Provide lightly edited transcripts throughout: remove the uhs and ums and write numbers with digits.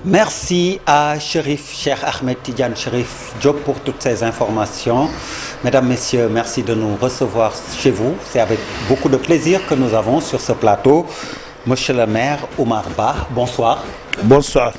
Merci à Chérif, Cheikh Ahmed Tidiane Chérif Diop pour toutes ces informations. Mesdames, Messieurs, merci de nous recevoir chez vous. C'est avec beaucoup de plaisir que nous avons sur ce plateau Monsieur le maire Oumar Ba. Bonsoir. Bonsoir.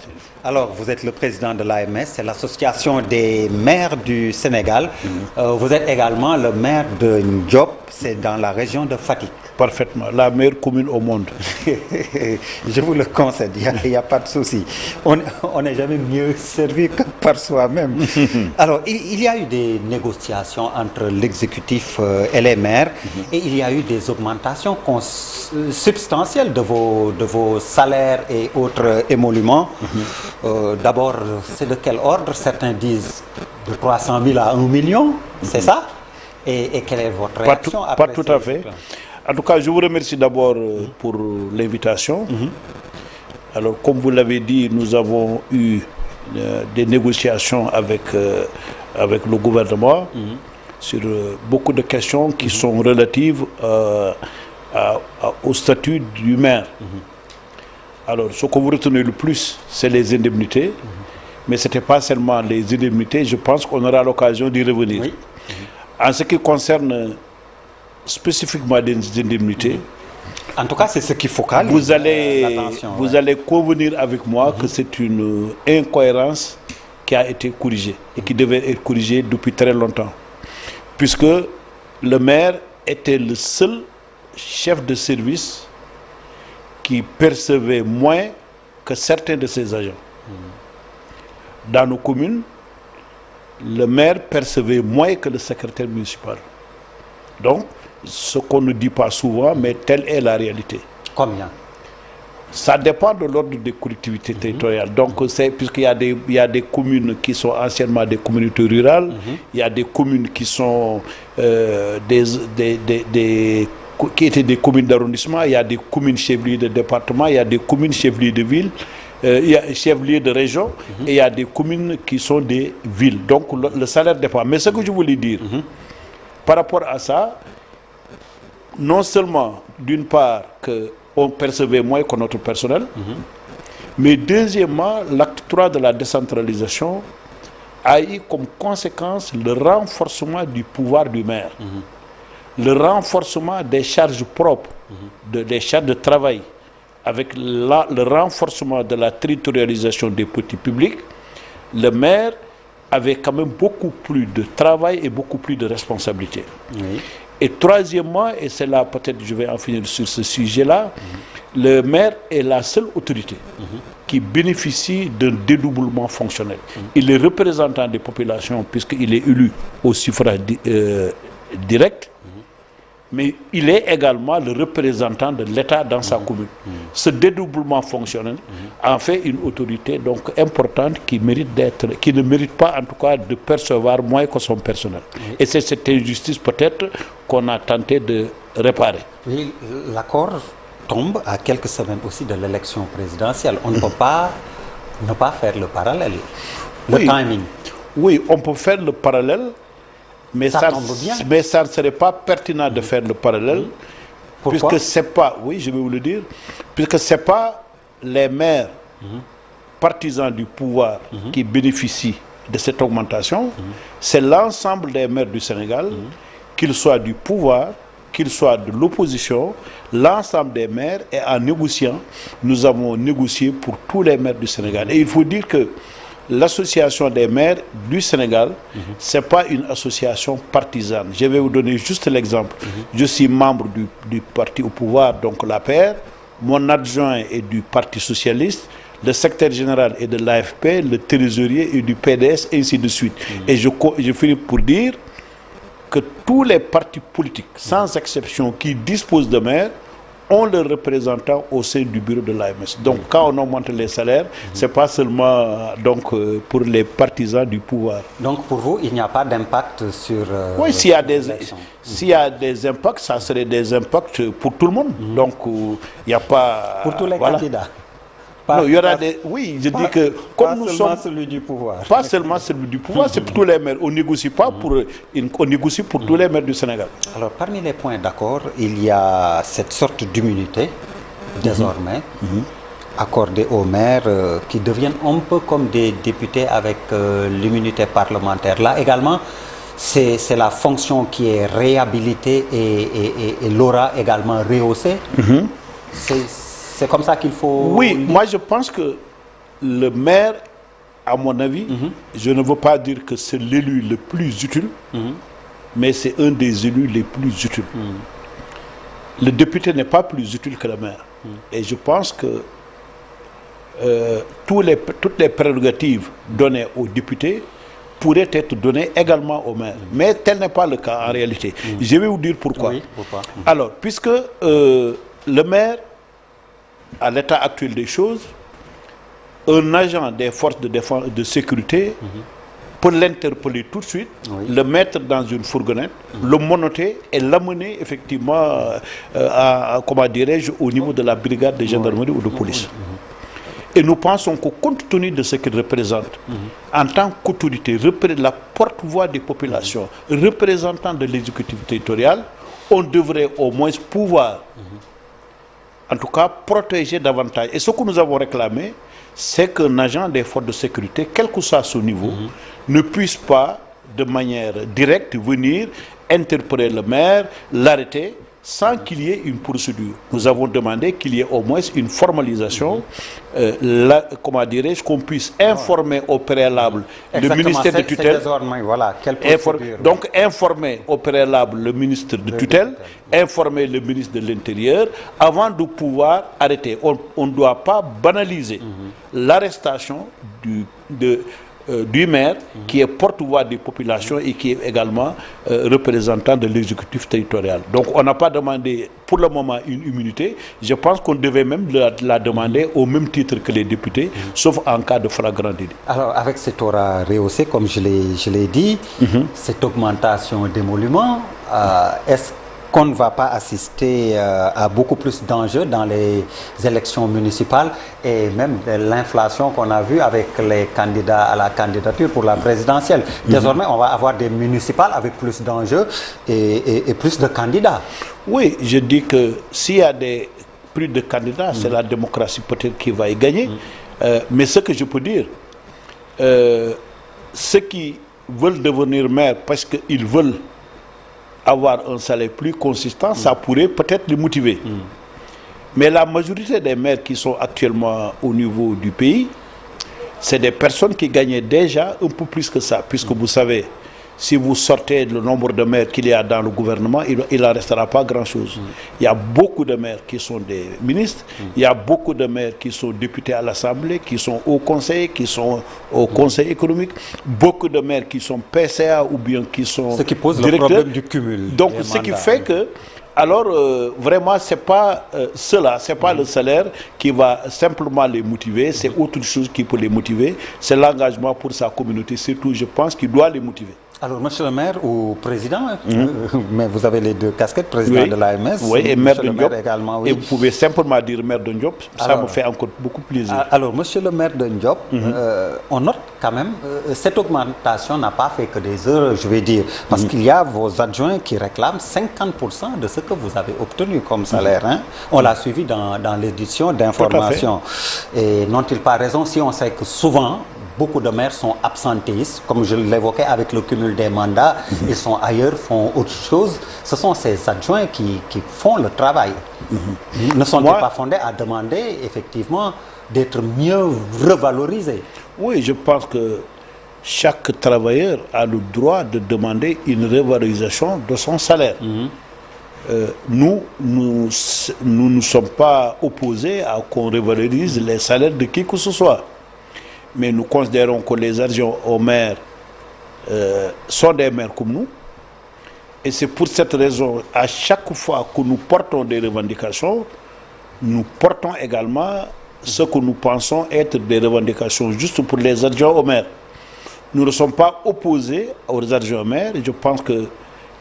Alors, vous êtes le président de l'AMS, c'est l'association des maires du Sénégal. Vous êtes également le maire de Ndiop, c'est dans la région de Fatick. Parfaitement, la meilleure commune au monde. Je vous le concède, il n'y a pas de souci. On n'est jamais mieux servi que par soi-même. Alors, il y a eu des négociations entre l'exécutif et les maires et il y a eu des augmentations substantielles de vos salaires et autres émoluments. D'abord, c'est de quel ordre? Certains disent de 300 000 à 1 million, c'est ça? Et quelle est votre réaction après? Pas tout à fait. En tout cas, je vous remercie d'abord pour l'invitation. Alors, comme vous l'avez dit, nous avons eu des négociations avec le gouvernement sur beaucoup de questions qui sont relatives au statut du maire. Alors, ce que vous retenez le plus, c'est les indemnités. Mais ce n'était pas seulement les indemnités. Je pense qu'on aura l'occasion d'y revenir. Oui. En ce qui concerne spécifiquement des indemnités, en tout cas, c'est ce qu'il faut calmer. Vous allez convenir avec moi que c'est une incohérence qui a été corrigée et qui devait être corrigée depuis très longtemps. Puisque le maire était le seul chef de service qui percevait moins que certains de ses agents. Dans nos communes, le maire percevait moins que le secrétaire municipal. Donc, ce qu'on ne dit pas souvent, mais telle est la réalité. Combien? Ça dépend de l'ordre des collectivités territoriales. Donc, puisqu'il y a des communes qui sont anciennement des communautés rurales, il y a des communes qui sont qui étaient des communes d'arrondissement, il y a des communes chefs-lieux de département, il y a des communes chefs-lieux de ville, il y a chefs-lieux de région, et il y a des communes qui sont des villes. Donc, le salaire dépend. Mais ce que je voulais dire, par rapport à ça, non seulement, d'une part, qu'on percevait moins que notre personnel, mais deuxièmement, l'acte 3 de la décentralisation a eu comme conséquence le renforcement du pouvoir du maire, le renforcement des charges propres, des charges de travail, avec le renforcement de la territorialisation des petits publics. Le maire avait quand même beaucoup plus de travail et beaucoup plus de responsabilités. Oui. Et troisièmement, et c'est là peut-être je vais en finir sur ce sujet-là, le maire est la seule autorité qui bénéficie d'un dédoublement fonctionnel. Il est représentant des populations puisqu'il est élu au suffrage direct, mais il est également le représentant de l'État dans sa commune. Ce dédoublement fonctionnel en fait une autorité donc importante qui ne mérite pas en tout cas de percevoir moins que son personnel. Et c'est cette injustice peut-être qu'on a tenté de réparer. Oui, l'accord tombe à quelques semaines aussi de l'élection présidentielle. On ne peut pas ne pas faire le parallèle. Le timing. Oui, on peut faire le parallèle. Mais ça ne serait pas pertinent de faire le parallèle. Pourquoi? Puisque c'est pas, oui, je vais vous le dire, puisque ce n'est pas les maires partisans du pouvoir qui bénéficient de cette augmentation, c'est l'ensemble des maires du Sénégal, qu'ils soient du pouvoir, qu'ils soient de l'opposition, l'ensemble des maires, et en négociant, nous avons négocié pour tous les maires du Sénégal. Et il faut dire que l'association des maires du Sénégal, ce n'est pas une association partisane. Je vais vous donner juste l'exemple. Je suis membre du parti au pouvoir, donc l'APR. Mon adjoint est du Parti socialiste. Le secrétaire général est de l'AFP. Le trésorier est du PDS, et ainsi de suite. Et je finis pour dire que tous les partis politiques, sans exception, qui disposent de maires, ont leurs représentants au sein du bureau de l'AMS. Donc, quand on augmente les salaires, ce n'est pas seulement pour les partisans du pouvoir. Donc, pour vous, il n'y a pas d'impact sur... oui, s'il y a des impacts, ça serait des impacts pour tout le monde. Donc, il n'y a pas... Pour tous les candidats. Non, il y aura des... Oui, je dis que... Comme nous sommes... Pas seulement celui du pouvoir. Pas seulement celui du pouvoir, c'est pour tous les maires. On négocie pas on négocie pour tous les maires du Sénégal. Alors, parmi les points d'accord, il y a cette sorte d'immunité, désormais, accordée aux maires qui deviennent un peu comme des députés avec l'immunité parlementaire. Là également, c'est la fonction qui est réhabilitée et l'aura également rehaussée. C'est comme ça qu'il faut... Oui, moi je pense que le maire, à mon avis, je ne veux pas dire que c'est l'élu le plus utile, mais c'est un des élus les plus utiles. Le député n'est pas plus utile que le maire. Et je pense que toutes les prérogatives données aux députés pourraient être données également aux maires. Mais tel n'est pas le cas en réalité. Je vais vous dire pourquoi. Oui, pourquoi? Alors, puisque le maire, à l'état actuel des choses, un agent des forces de défense de sécurité peut l'interpeller tout de suite, le mettre dans une fourgonnette, le monoter et l'amener effectivement comment dirais-je, au niveau de la brigade de gendarmerie ou de police. Et nous pensons que compte tenu de ce qu'il représente, en tant qu'autorité, la porte-voix des populations, représentant de l'exécutif territorial, on devrait au moins pouvoir, en tout cas, protéger davantage. Et ce que nous avons réclamé, c'est qu'un agent des forces de sécurité, quel que soit son niveau, ne puisse pas, de manière directe, venir interpeller le maire, l'arrêter, sans qu'il y ait une procédure. Nous avons demandé qu'il y ait au moins une formalisation, comment dirais-je, qu'on puisse informer au préalable le ministère de tutelle. Voilà, donc informer au préalable le ministre de tutelle, informer le ministre de l'Intérieur, avant de pouvoir arrêter. On ne doit pas banaliser l'arrestation du maire qui est porte-voix des populations et qui est également représentant de l'exécutif territorial. Donc on n'a pas demandé pour le moment une immunité. Je pense qu'on devait même la demander au même titre que les députés, sauf en cas de flagrant délit. Alors avec cette aura rehaussée, comme je l'ai dit, cette augmentation d'émoluments, est-ce qu'on ne va pas assister à beaucoup plus d'enjeux dans les élections municipales et même l'inflation qu'on a vue avec les candidats à la candidature pour la présidentielle. Désormais, on va avoir des municipales avec plus d'enjeux et plus de candidats. Oui, je dis que s'il y a plus de candidats, c'est la démocratie peut-être qui va y gagner. Mais ce que je peux dire, ceux qui veulent devenir maires parce qu'ils veulent avoir un salaire plus consistant, ça pourrait peut-être les motiver. Mais la majorité des maires qui sont actuellement au niveau du pays, c'est des personnes qui gagnaient déjà un peu plus que ça, puisque vous savez, si vous sortez le nombre de maires qu'il y a dans le gouvernement, il n'en restera pas grand-chose. Il y a beaucoup de maires qui sont des ministres, il y a beaucoup de maires qui sont députés à l'Assemblée, qui sont au Conseil, qui sont au Conseil économique, beaucoup de maires qui sont PCA ou bien qui sont ce qui pose directeurs. Le problème du cumul. Donc ce qui fait que, alors vraiment, ce n'est pas cela, ce n'est pas le salaire qui va simplement les motiver, c'est autre chose qui peut les motiver, c'est l'engagement pour sa communauté, surtout je pense qu'il doit les motiver. Alors, monsieur le maire ou président, mais vous avez les deux casquettes, président de l'AMS, et maire de Ndiop également. Oui. Et vous pouvez simplement dire maire de Ndiop, ça me fait encore beaucoup plaisir. Alors, monsieur le maire de Ndiop, on note quand même, cette augmentation n'a pas fait que des heures, je vais dire, parce qu'il y a vos adjoints qui réclament 50% de ce que vous avez obtenu comme salaire. Hein. On l'a suivi dans l'édition d'information. Et n'ont-ils pas raison si on sait que souvent, beaucoup de maires sont absentéistes, comme je l'évoquais avec le cumul des mandats, ils sont ailleurs, font autre chose. Ce sont ces adjoints qui font le travail. Ne sont-ils pas fondés à demander effectivement d'être mieux revalorisés? Oui, je pense que chaque travailleur a le droit de demander une revalorisation de son salaire. Nous ne sommes pas opposés à qu'on revalorise les salaires de qui que ce soit. Mais nous considérons que les adjoints aux maires sont des maires comme nous. Et c'est pour cette raison, à chaque fois que nous portons des revendications, nous portons également ce que nous pensons être des revendications juste pour les adjoints aux maires. Nous ne sommes pas opposés aux adjoints aux maires. Je pense que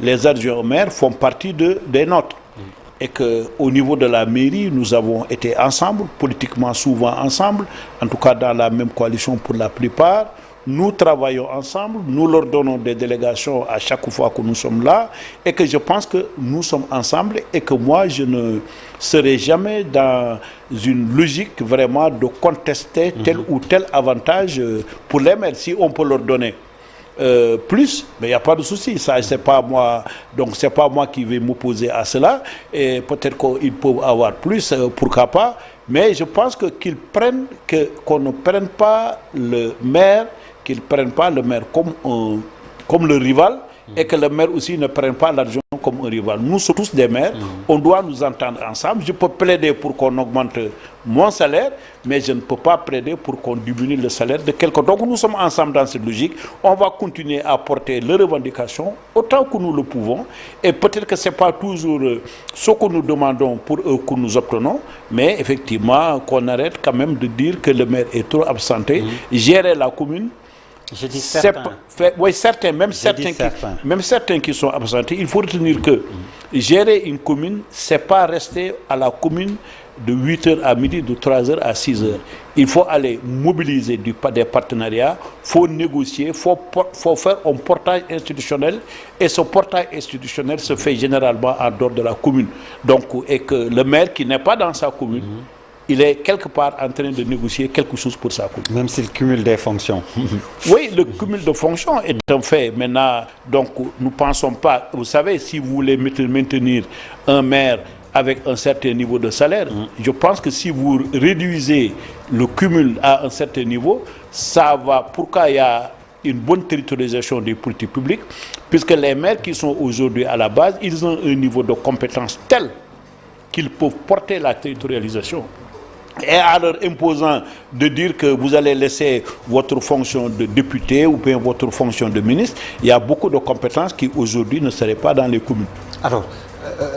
les adjoints aux maires font partie des nôtres. Et qu'au niveau de la mairie, nous avons été ensemble, politiquement souvent ensemble, en tout cas dans la même coalition pour la plupart, nous travaillons ensemble, nous leur donnons des délégations à chaque fois que nous sommes là et que je pense que nous sommes ensemble et que moi, je ne serai jamais dans une logique vraiment de contester tel ou tel avantage pour les maires. Si on peut leur donner plus, mais il n'y a pas de souci. Ça, c'est pas moi. Donc, c'est pas moi qui vais m'opposer à cela. Et peut-être qu'ils peuvent avoir plus, pourquoi pas. Mais je pense qu'on ne prenne pas le maire, comme le rival, et que le maire aussi ne prenne pas l'argent comme un rival. Nous sommes tous des maires, on doit nous entendre ensemble. Je peux plaider pour qu'on augmente mon salaire, mais je ne peux pas plaider pour qu'on diminue le salaire de quelqu'un. Donc nous sommes ensemble dans cette logique. On va continuer à porter les revendications autant que nous le pouvons. Et peut-être que ce n'est pas toujours ce que nous demandons pour eux que nous obtenons, mais effectivement qu'on arrête quand même de dire que le maire est trop absenté. Gérer la commune, je dis certains. Oui, certains, même certains qui sont absentés. Il faut retenir que gérer une commune, ce n'est pas rester à la commune de 8h à midi, de 3h à 6h. Il faut aller mobiliser des partenariats, il faut négocier, il faut faire un portage institutionnel. Et ce portage institutionnel se fait généralement en dehors de la commune. Donc, et que le maire qui n'est pas dans sa commune, il est quelque part en train de négocier quelque chose pour sa commune. Même s'il cumule des fonctions. Oui, le cumul de fonctions est un fait. Maintenant, donc, nous ne pensons pas... Vous savez, si vous voulez maintenir un maire avec un certain niveau de salaire, je pense que si vous réduisez le cumul à un certain niveau, ça va... Pourquoi il y a une bonne territorialisation des politiques publiques? Puisque les maires qui sont aujourd'hui à la base, ils ont un niveau de compétence tel qu'ils peuvent porter la territorialisation. Et en leur imposant de dire que vous allez laisser votre fonction de député ou bien votre fonction de ministre, il y a beaucoup de compétences qui aujourd'hui ne seraient pas dans les communes. Alors,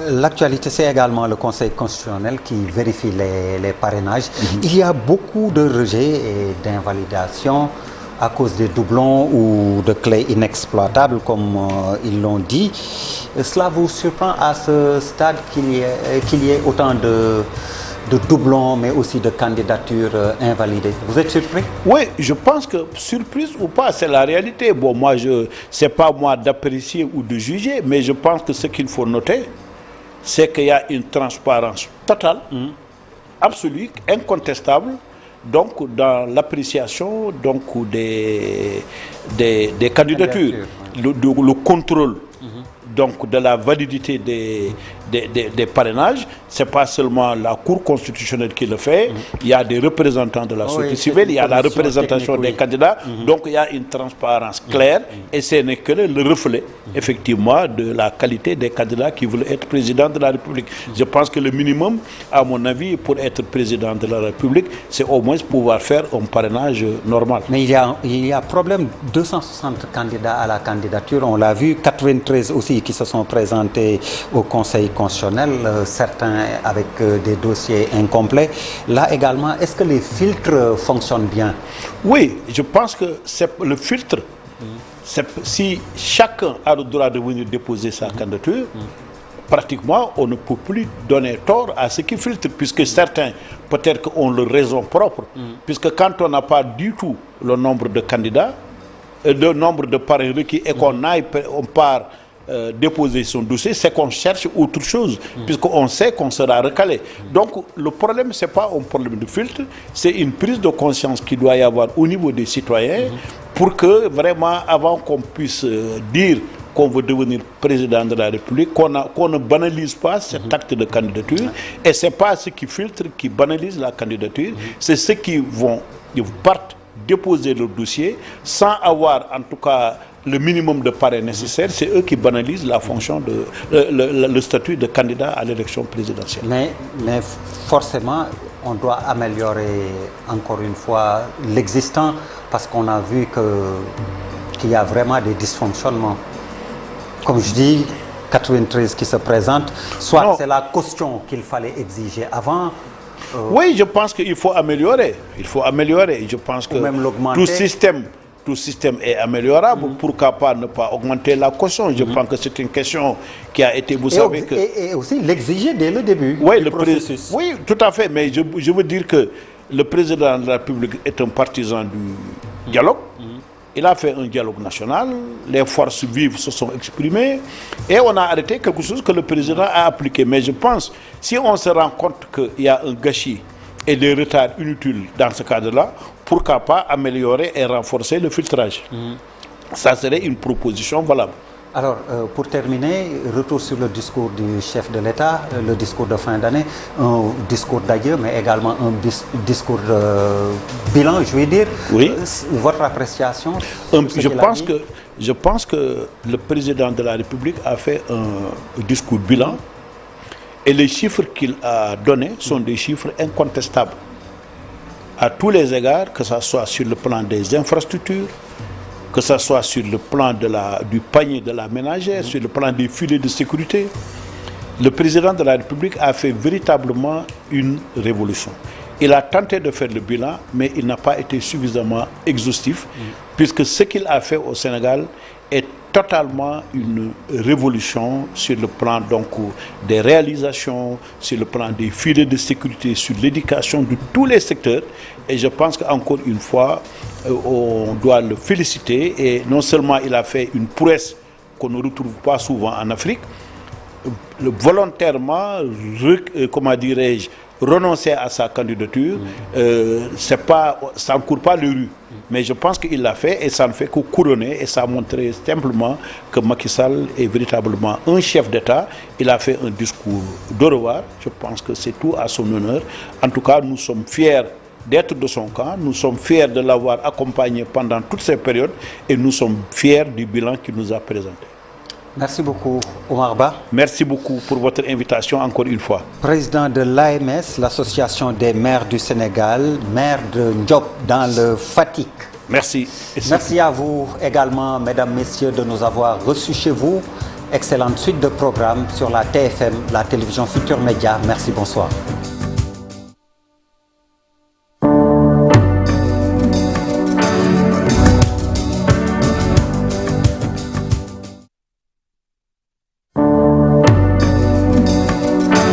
l'actualité, c'est également le Conseil constitutionnel qui vérifie les parrainages. Il y a beaucoup de rejets et d'invalidations à cause des doublons ou de clés inexploitables, comme ils l'ont dit. Cela vous surprend à ce stade qu'il y ait autant de doublons, mais aussi de candidatures invalidées? Vous êtes surpris? Oui, je pense que, surprise ou pas, c'est la réalité. Bon, moi, c'est pas moi d'apprécier ou de juger, mais je pense que ce qu'il faut noter, c'est qu'il y a une transparence totale, absolue, incontestable, donc dans l'appréciation des candidatures, le contrôle donc de la validité des parrainages. Ce n'est pas seulement la Cour constitutionnelle qui le fait, il y a des représentants de la société civile, il y a la représentation des candidats, donc il y a une transparence claire et ce n'est que le reflet effectivement de la qualité des candidats qui veulent être président de la République. Je pense que le minimum, à mon avis, pour être président de la République, c'est au moins pouvoir faire un parrainage normal. Mais il y a problème, 260 candidats à la candidature, on l'a vu, 93 aussi qui se sont présentés au Conseil constitutionnel, certains avec des dossiers incomplets. Là également, est-ce que les filtres fonctionnent bien? Oui, je pense que c'est le filtre. Si chacun a le droit de venir déposer sa candidature, pratiquement, on ne peut plus donner tort à ceux qui filtrent, puisque certains, peut-être ont leur raison propre, puisque quand on n'a pas du tout le nombre de candidats, le nombre de parrains requis et on part déposer son dossier, c'est qu'on cherche autre chose, puisqu'on sait qu'on sera recalé. Donc, le problème, ce n'est pas un problème de filtre, c'est une prise de conscience qu'il doit y avoir au niveau des citoyens pour que, vraiment, avant qu'on puisse dire qu'on veut devenir président de la République, qu'on ne banalise pas cet acte de candidature. Et ce n'est pas ceux qui filtrent qui banalisent la candidature, c'est ceux qui partent déposer leur dossier sans avoir, en tout cas, le minimum de parrain nécessaire. C'est eux qui banalisent la fonction le statut de candidat à l'élection présidentielle. Mais forcément, on doit améliorer encore une fois l'existant, parce qu'on a vu qu'il y a vraiment des dysfonctionnements. Comme je dis, 93 qui se présentent, soit c'est la caution qu'il fallait exiger avant. Oui, je pense qu'il faut améliorer. Il faut améliorer. Je pense que tout système est améliorable. Pourquoi pas ne pas augmenter la caution? Je pense que c'est une question qui a été, vous savez que... Et aussi l'exiger dès le début du processus. Oui, tout à fait. Mais je veux dire que le président de la République est un partisan du dialogue. Il a fait un dialogue national, les forces vives se sont exprimées et on a arrêté quelque chose que le président a appliqué. Mais je pense, si on se rend compte qu'il y a un gâchis et des retards inutiles dans ce cadre-là, pourquoi pas améliorer et renforcer le filtrage? Ça serait une proposition valable. Alors, pour terminer, retour sur le discours du chef de l'État, le discours de fin d'année, un discours d'adieu, mais également un discours de bilan, je veux dire. Oui. Votre appréciation Je pense que le président de la République a fait un discours bilan et les chiffres qu'il a donnés sont des chiffres incontestables. À tous les égards, que ce soit sur le plan des infrastructures, que ce soit sur le plan du panier de la ménagère, sur le plan des filets de sécurité. Le président de la République a fait véritablement une révolution. Il a tenté de faire le bilan, mais il n'a pas été suffisamment exhaustif, puisque ce qu'il a fait au Sénégal est totalement une révolution sur le plan donc, des réalisations, sur le plan des filets de sécurité, sur l'éducation de tous les secteurs. Et je pense qu'encore une fois, on doit le féliciter. Et non seulement il a fait une prouesse qu'on ne retrouve pas souvent en Afrique, volontairement, comment dirais-je, renoncer à sa candidature, ça ne court pas les rues. Mais je pense qu'il l'a fait et ça ne fait que couronner et ça a montré simplement que Macky Sall est véritablement un chef d'État. Il a fait un discours de revoir. Je pense que c'est tout à son honneur. En tout cas, nous sommes fiers d'être de son camp. Nous sommes fiers de l'avoir accompagné pendant toutes ces périodes et nous sommes fiers du bilan qu'il nous a présenté. Merci beaucoup, Omar Ba. Merci beaucoup pour votre invitation encore une fois. Président de l'AMS, l'Association des maires du Sénégal, maire de Ndiop dans le Fatick. Merci. Merci à vous également, mesdames, messieurs, de nous avoir reçus chez vous. Excellente suite de programmes sur la TFM, la télévision Futur Média. Merci, bonsoir.